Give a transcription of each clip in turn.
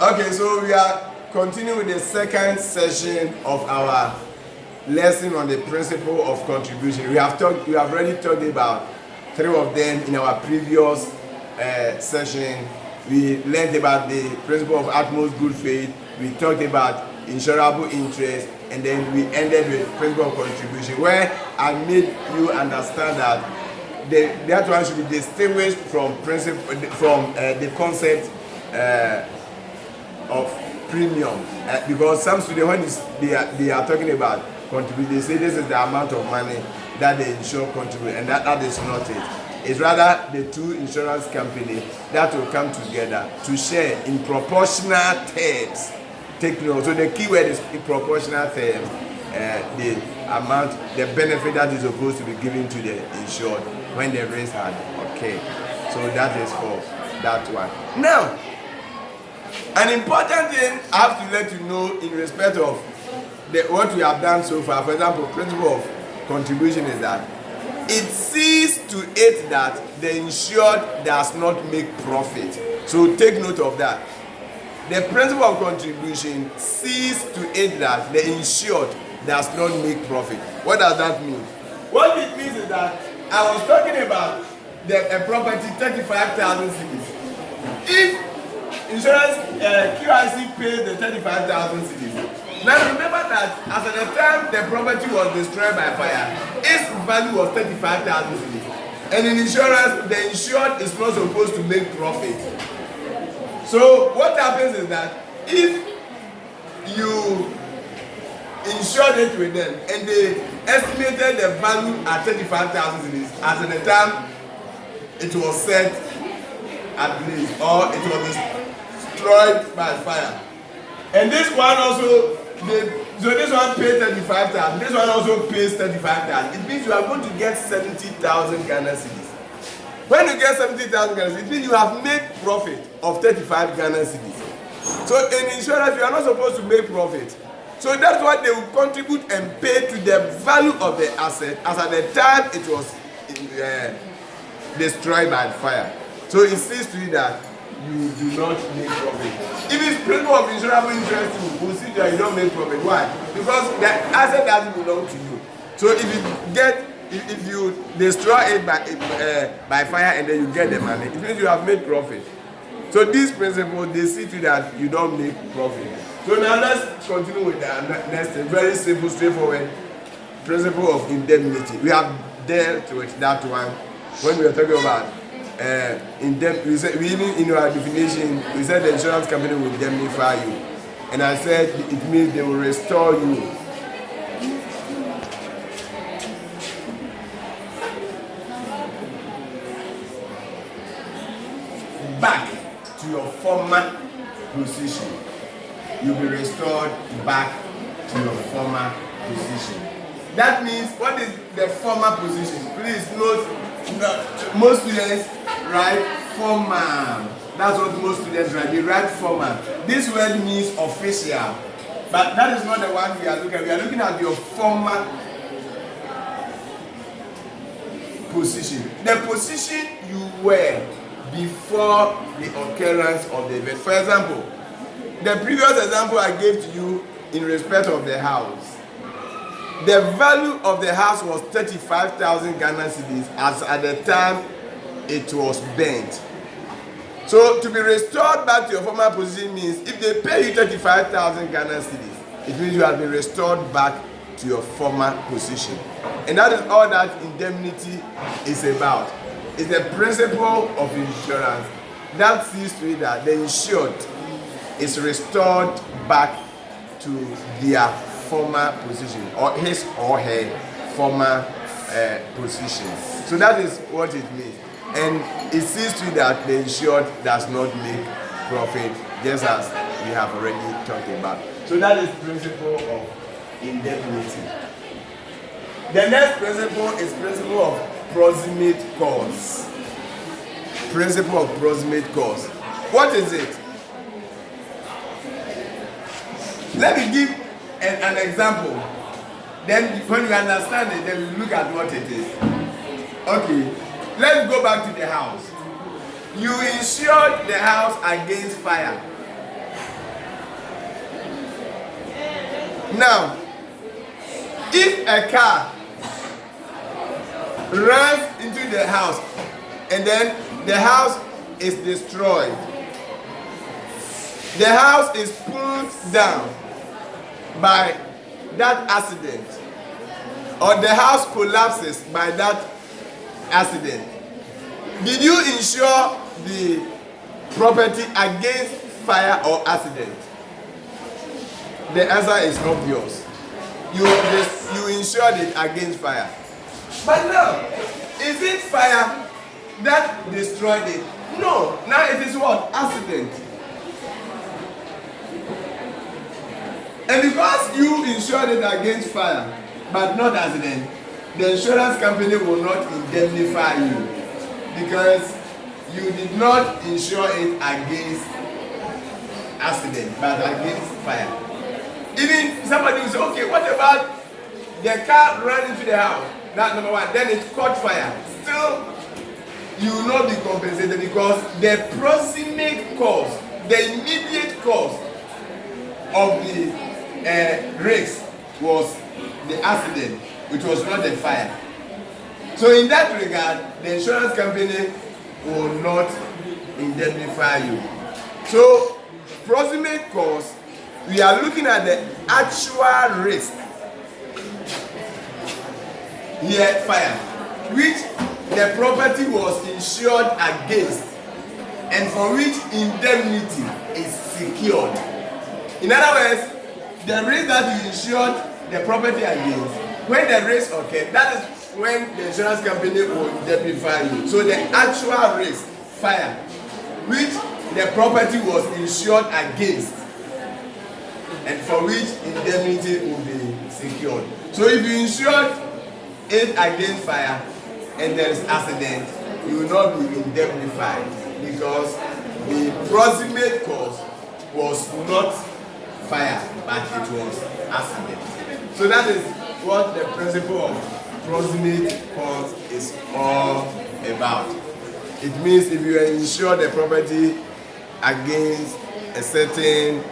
Okay, so we are continuing with the second session of our lesson on the principle of contribution. We have already talked about three of them in our previous session. We learned about the principle of utmost good faith. We talked about insurable interest, and then we ended with principle of contribution, where I made you understand that that one should be distinguished from the concept of premium, because some students, when they are talking about contribution, they say this is the amount of money that the insurer contribute, and that is not it. It's rather the two insurance companies that will come together to share in proportional terms. Take note. So the key word is in proportional terms. The amount, the benefit that is supposed to be given to the insured when the race had occurred. So that is for that one. Now, an important thing I have to let you know in respect of what we have done so far, for example, principle of contribution, is that it sees to it that the insured does not make profit. So take note of that. The principle of contribution sees to it that the insured does not make profit. What does that mean? What it means is that I was talking about a property 35,000 cedis. If insurance QIC pays the 35,000 cedis. Now remember that as at the time the property was destroyed by fire, its value was 35,000 cedis. And in insurance, the insured is not supposed to make profit. So what happens is that if you insured it with them and they estimated the value at 35,000 cedis, as at the time it was set ablaze or it was destroyed by fire, and this one also, so this one pays 35,000, this one also pays 35,000. It means you are going to get 70,000 Ghana cedis. When you get 70,000 Ghana cedis, it means you have made profit of 35 Ghana cedis. So in insurance, you are not supposed to make profit. So that's what they will contribute and pay to the value of the asset as at the time it was destroyed by fire. So it sees to it that you do not make profit. If it's principle of insurable interest, you will see that you don't make profit. Why? Because the asset doesn't belong to you. So if you destroy it by fire and then you get the money, it means you have made profit. So these principles, they see to that you don't make profit. So now let's continue with the next thing. Very simple, straightforward principle of indemnity. We have dealt with that one when we were talking about indemnity. We even in our definition, we said the insurance company will indemnify you, and I said it means they will restore you. Back to your former position. You'll be restored back to your former position. That means, what is the former position? Please note, most students write former. That's what most students write. They write former. This word means official, but that is not the one we are looking at. We are looking at your former position. The position you were before the occurrence of the event. For example, the previous example I gave to you in respect of the house, the value of the house was 35,000 Ghana cedis as at the time it was burnt. So to be restored back to your former position means if they pay you 35,000 Ghana cedis, it means you have been restored back to your former position. And that is all that indemnity is about. It's the principle of insurance that sees to it that the insured is restored back to their former position, or his or her former position. So that is what it means. And it sees to it that the insured does not make profit, just as we have already talked about. So that is principle of indemnity. The next principle is principle of proximate cause. Principle of proximate cause. What is it? Let me give an example. Then when you understand it, then we look at what it is. Okay, let's go back to the house. You insured the house against fire. Now, if a car runs into the house and then the house is destroyed, the house is pulled down by that accident, or the house collapses by that accident, did you insure the property against fire or accident? The answer is obvious. You insured it against fire. But now, is it fire that destroyed it? No. Now it is what? Accident. And because you insured it against fire, but not accident, the insurance company will not indemnify you because you did not insure it against accident, but against fire. Even somebody will say, okay, what about the car ran into the house? That's number one. Then it caught fire. Still, you will not be compensated because the proximate cause, the immediate cause of the risk was the accident, which was not the fire. So in that regard, the insurance company will not indemnify you. So, proximate cause, we are looking at the actual risk. Here, fire, which the property was insured against and for which indemnity is secured. In other words, the risk that you insured the property against, when the risk occurs, that is when the insurance company will indemnify you. So the actual risk, fire, which the property was insured against and for which indemnity will be secured. So if you insured it against fire and there is accident, you will not be indemnified because the proximate cause was not fire, but it was accident. So that is what the principle of proximate cause is all about. It means if you insure the property against a certain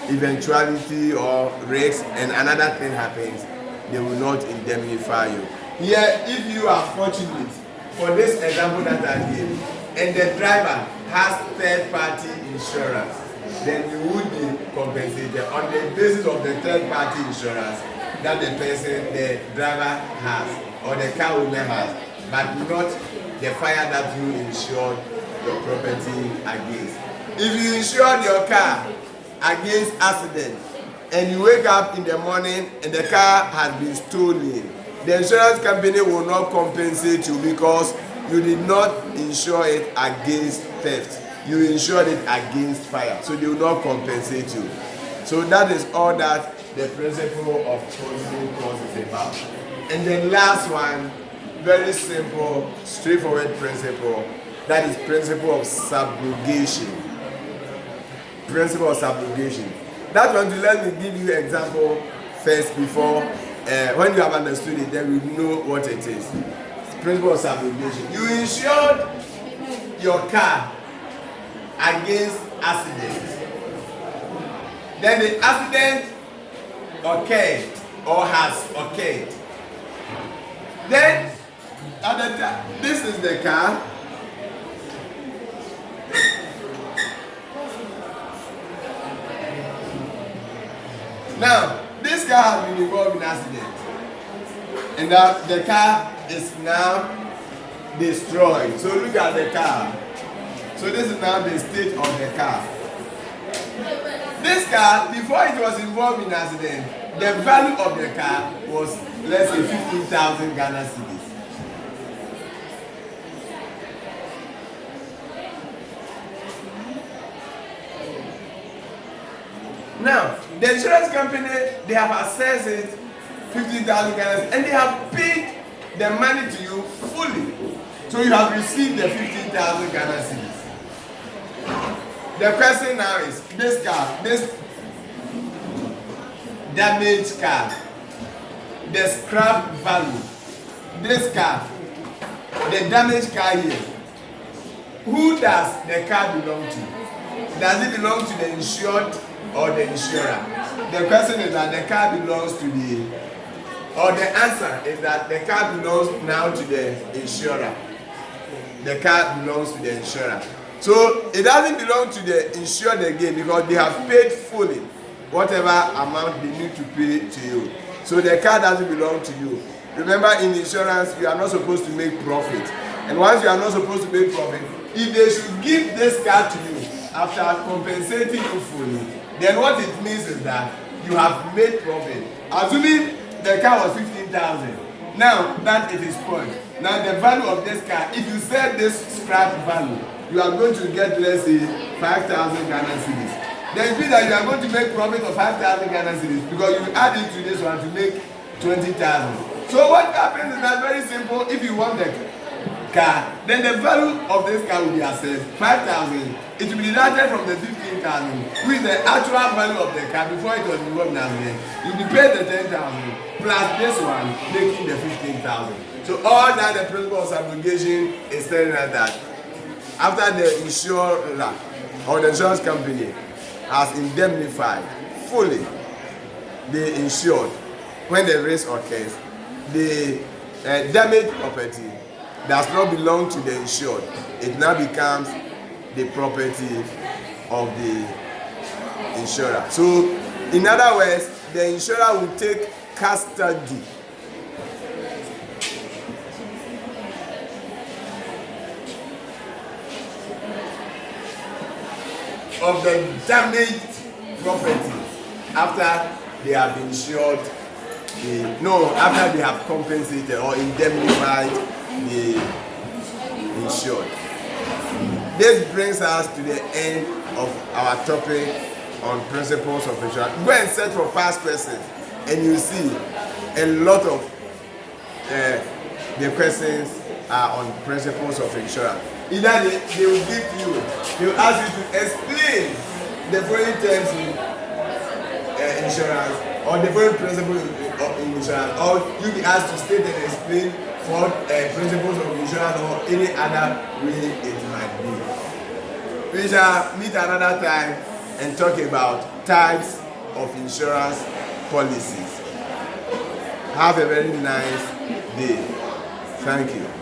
eventuality or risk and another thing happens, they will not indemnify you. Here, if you are fortunate, for this example that I gave, and the driver has third-party insurance, then you would be compensated on the basis of the third-party insurance that the driver has or the car owner has, but not the fire that you insured your property against. If you insured your car against accident and you wake up in the morning and the car has been stolen, the insurance company will not compensate you because you did not insure it against theft. You insured it against fire, so they will not compensate you. So that is all that the principle of proximate cause is about. And the last one, very simple, straightforward principle, that is principle of subjugation. Principle of subjugation. That one, to let me give you an example first before, when you have understood it, then we know what it is. Principle of subjugation. You insured your car against accident. Then the accident occurred or has occurred. Then at the time, this is the car. Now, this car has been involved in accident. And that the car is now destroyed. So look at the car. So this is now the state of the car. This car, before it was involved in accident, the value of the car was, let's say, 15,000 Ghana cedis. Now, the insurance company, they have assessed it 15,000 Ghana cedis, and they have paid the money to you fully. So you have received the 15,000 Ghana cedis. The question now is, this car, this damaged car, the scrap value, this car, the damaged car here, who does the car belong to? Does it belong to the insured or the insurer? The question is that the car belongs to or the answer is that the car belongs now to the insurer. The car belongs to the insurer. So it doesn't belong to the insured again because they have paid fully whatever amount they need to pay to you. So the car doesn't belong to you. Remember, in insurance, you are not supposed to make profit. And once you are not supposed to make profit, if they should give this car to you after compensating you fully, then what it means is that you have made profit. Assuming the car was 15,000. Now that it is spoiled. Now the value of this car, if you sell this scrap value, you are going to get, let's say, 5,000 Ghana cedis. Then it means that you are going to make profit of 5,000 Ghana cedis because you add it to this one to make 20,000. So what happens is that very simple. If you want the car, then the value of this car will be assessed 5,000. It will be deducted from the 15,000, which is the actual value of the car before it was involved as well. You will be paid the 10,000 plus this one, making the 15,000. So all that the principle of subjugation is telling us that after the insurer or the insurance company has indemnified fully the insured, when the risk occurs, the damaged property does not belong to the insured. It now becomes the property of the insurer. So, in other words, the insurer will take custody of the damaged property after they have insured after they have compensated or indemnified the insured. This brings us to the end of our topic on principles of insurance. Go and search for past questions and you see a lot of the questions are on principles of insurance. Either they will give you, they will ask you to explain the foreign terms in insurance or the foreign principles of insurance, or you be asked to state and explain for principles of insurance or any other way it might be. We shall meet another time and talk about types of insurance policies. Have a very nice day. Thank you.